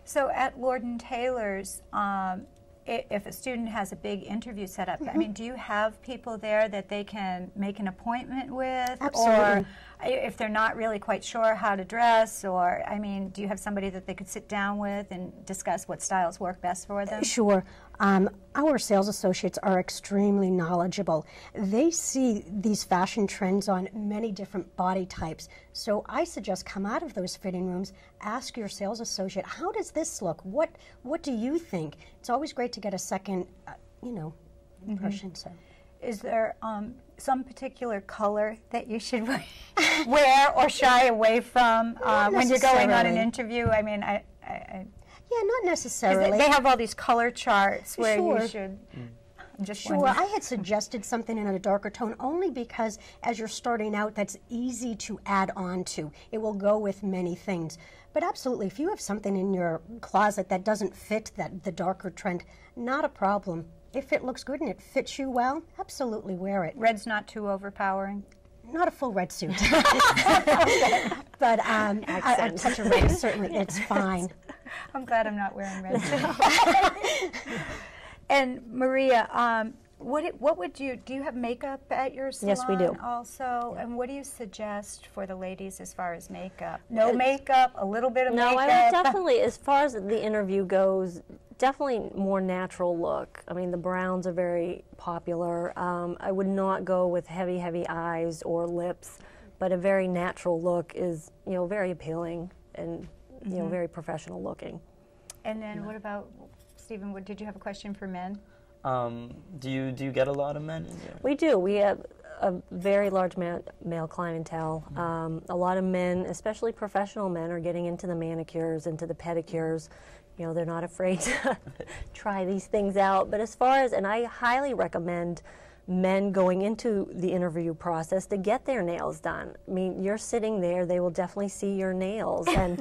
So at Lord & Taylor's, if a student has a big interview set up, I mean, do you have people there that they can make an appointment with? Absolutely. Or if they're not really quite sure how to dress, or, I mean, do you have somebody that they could sit down with and discuss what styles work best for them? Sure. Our sales associates are extremely knowledgeable. They see these fashion trends on many different body types. So I suggest come out of those fitting rooms, ask your sales associate, how does this look? What do you think? It's always great to get a second, impression. So, is there some particular color that you should wear or shy away from when you're going on an interview? I mean, yeah, not necessarily. They have all these color charts where Sure. you should. Sure, I had suggested something in a darker tone only because as you're starting out, that's easy to add on to. It will go with many things. But absolutely, if you have something in your closet that doesn't fit the darker trend, not a problem. If it looks good and it fits you well, absolutely wear it. Red's not too overpowering? Not a full red suit. But a touch of red, certainly, it's fine. I'm glad I'm not wearing red suit. And Maria, what would you, do you have makeup at your salon? Yes, we do. Also, and what do you suggest for the ladies as far as makeup? No makeup, a little bit of makeup? No, I would definitely, as far as the interview goes, definitely more natural look. I mean, the browns are very popular. I would not go with heavy eyes or lips, but a very natural look is, very appealing and, very professional looking. And then what about, Stephen, did you have a question for men? Do you get a lot of men in there? We do. We have a very large male clientele. A lot of men, especially professional men, are getting into the manicures, into the pedicures. They're not afraid to try these things out. But as far as, and I highly recommend men going into the interview process to get their nails done. I mean, you're sitting there, they will definitely see your nails and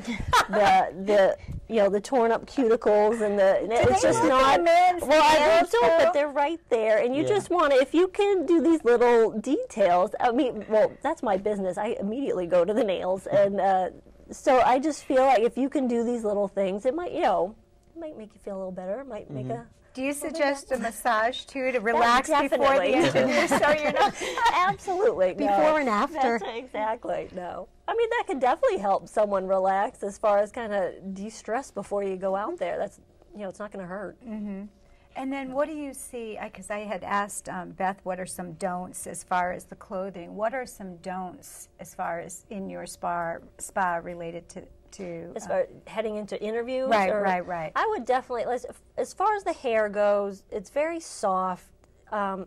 the torn up cuticles and it's just not, well, I don't, but they're right there. And you just want to, if you can do these little details, I mean, well, that's my business. I immediately go to the nails. And so I just feel like if you can do these little things, it might, it might make you feel a little better. It might make a... Do you suggest a massage too to relax before the interview? So you're not absolutely before and after. Exactly. No, I mean that can definitely help someone relax as far as kind of de-stress before you go out there. That's it's not going to hurt. And then what do you see? Because I had asked Beth, what are some don'ts as far as the clothing? What are some don'ts as far as in your spa related to as far heading into interviews? Right. I would definitely, as far as the hair goes, it's very soft.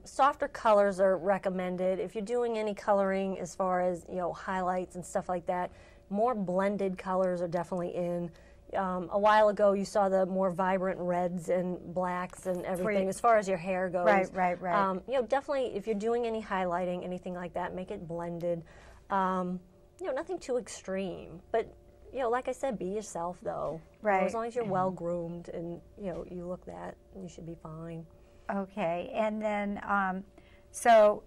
Softer colors are recommended. If you're doing any coloring as far as, highlights and stuff like that, more blended colors are definitely in. A while ago, you saw the more vibrant reds and blacks and everything as far as your hair goes. Right. Definitely, if you're doing any highlighting, anything like that, make it blended. Nothing too extreme, but like I said, be yourself though. Right. As long as you're well groomed and you look that, you should be fine. Okay, and then so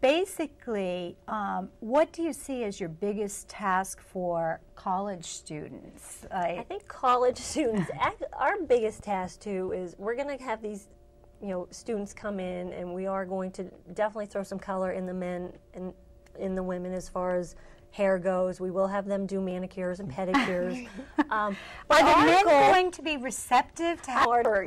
basically, what do you see as your biggest task for college students? I think college students, our biggest task too is we're going to have these, students come in, and we are going to definitely throw some color in the men and in the women as far as hair goes. We will have them do manicures and pedicures. Are the men going to be receptive to harder,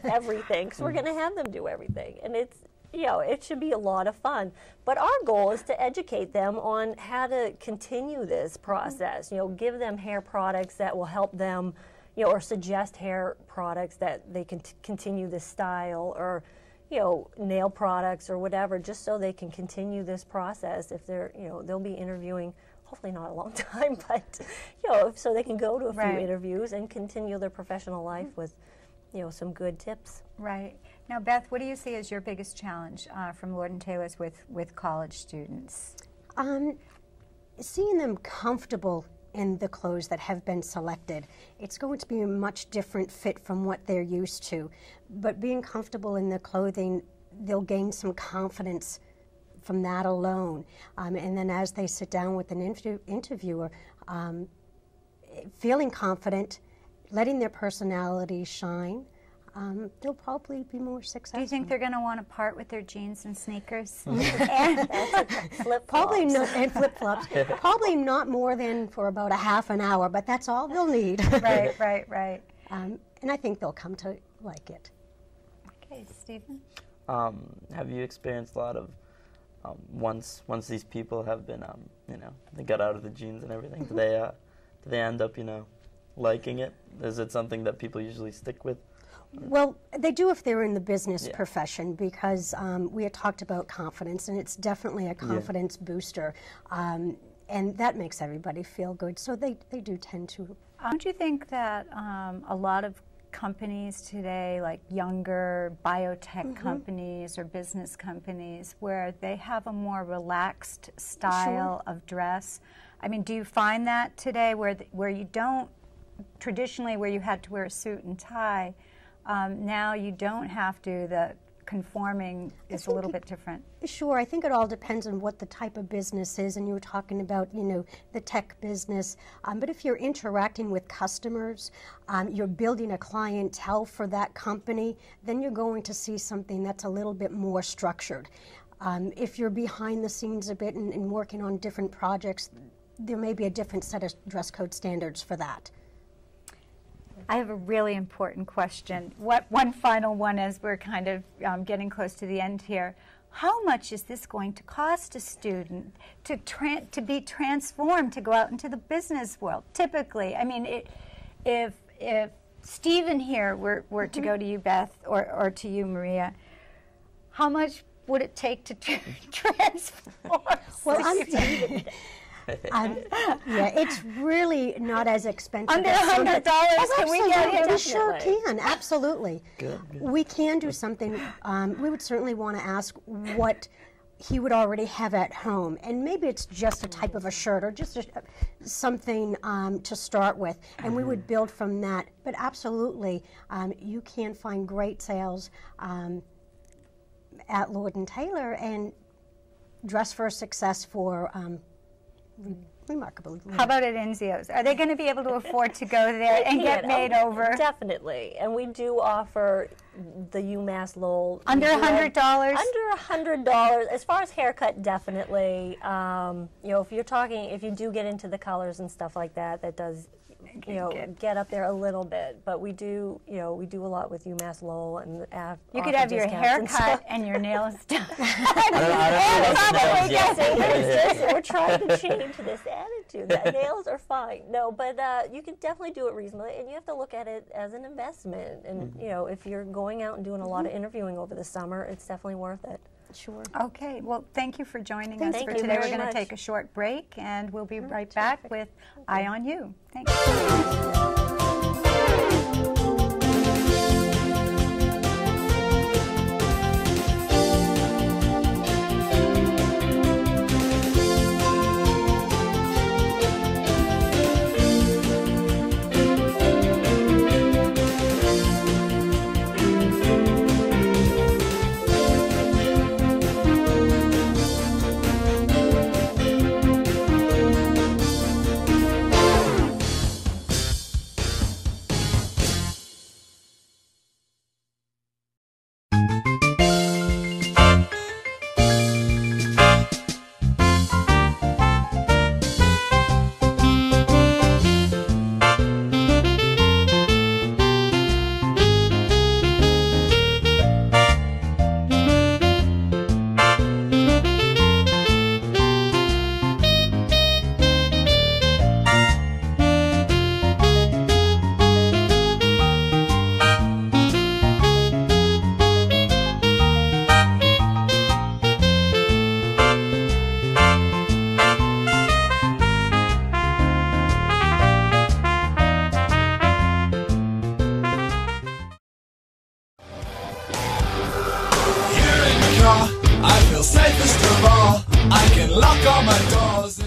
everything? Because we're going to have them do everything, and it's, it should be a lot of fun. But our goal is to educate them on how to continue this process. Give them hair products that will help them, or suggest hair products that they can continue this style, or nail products or whatever, just so they can continue this process. If they're, they'll be interviewing, hopefully not a long time, but, so they can go to a few interviews and continue their professional life with, some good tips. Right. Now, Beth, what do you see as your biggest challenge from Lord & Taylor's with college students? Seeing them comfortable in the clothes that have been selected. It's going to be a much different fit from what they're used to. But being comfortable in the clothing, they'll gain some confidence from that alone. And then as they sit down with an interviewer, feeling confident letting their personality shine, they'll probably be more successful. Do you think they're going to want to part with their jeans and sneakers? Flip-flops. Probably not, and flip-flops. Probably not more than for about a half an hour, but that's all they'll need. Right. And I think they'll come to like it. Okay, Stephen? Have you experienced a lot of once these people have been they got out of the jeans and everything? Do they end up liking it? Is it something that people usually stick with? Well, they do if they're in the business Yeah. profession, because we had talked about confidence, and it's definitely a confidence booster, and that makes everybody feel good. So they do tend to. Don't you think that a lot of companies today, like younger biotech companies or business companies, where they have a more relaxed style of dress? I mean, do you find that today where you don't, traditionally where you had to wear a suit and tie, now you don't have to, the conforming is a little bit different? Sure, I think it all depends on what the type of business is, and you were talking about, the tech business. But if you're interacting with customers, you're building a clientele for that company, then you're going to see something that's a little bit more structured. If you're behind the scenes a bit and working on different projects, there may be a different set of dress code standards for that. I have a really important question. One final one as we're kind of getting close to the end here. How much is this going to cost a student to be transformed, to go out into the business world? Typically, I mean, if Stephen here were to go to you, Beth, or to you, Maria, how much would it take to transform? Well, yeah, it's really not as expensive. Under as $100, can we get him? We sure can, absolutely. Good. We can do something. We would certainly want to ask what he would already have at home, and maybe it's just a type of a shirt or just something to start with, and we would build from that. But absolutely, you can find great sales at Lord & Taylor and dress for success for remarkable. How about at Enzio's? Are they going to be able to afford to go there and get made over? Definitely. And we do offer the Umass Lowell. Under $100? Under $100. As far as haircut, definitely. If you do get into the colors and stuff like that, that does, get up there a little bit. But we do, we do a lot with Umass Lowell, and you could have your hair cut and your nails done. We're trying to change this attitude. The nails are fine. No, but you can definitely do it reasonably, and you have to look at it as an investment. And if you're going out and doing a lot of interviewing over the summer, it's definitely worth it. Sure. Okay, well, thank you for joining us for you today. We're very going to much. take a short break, and we'll be right back with Eye on You. Thanks. I feel safest of all. I can lock all my doors.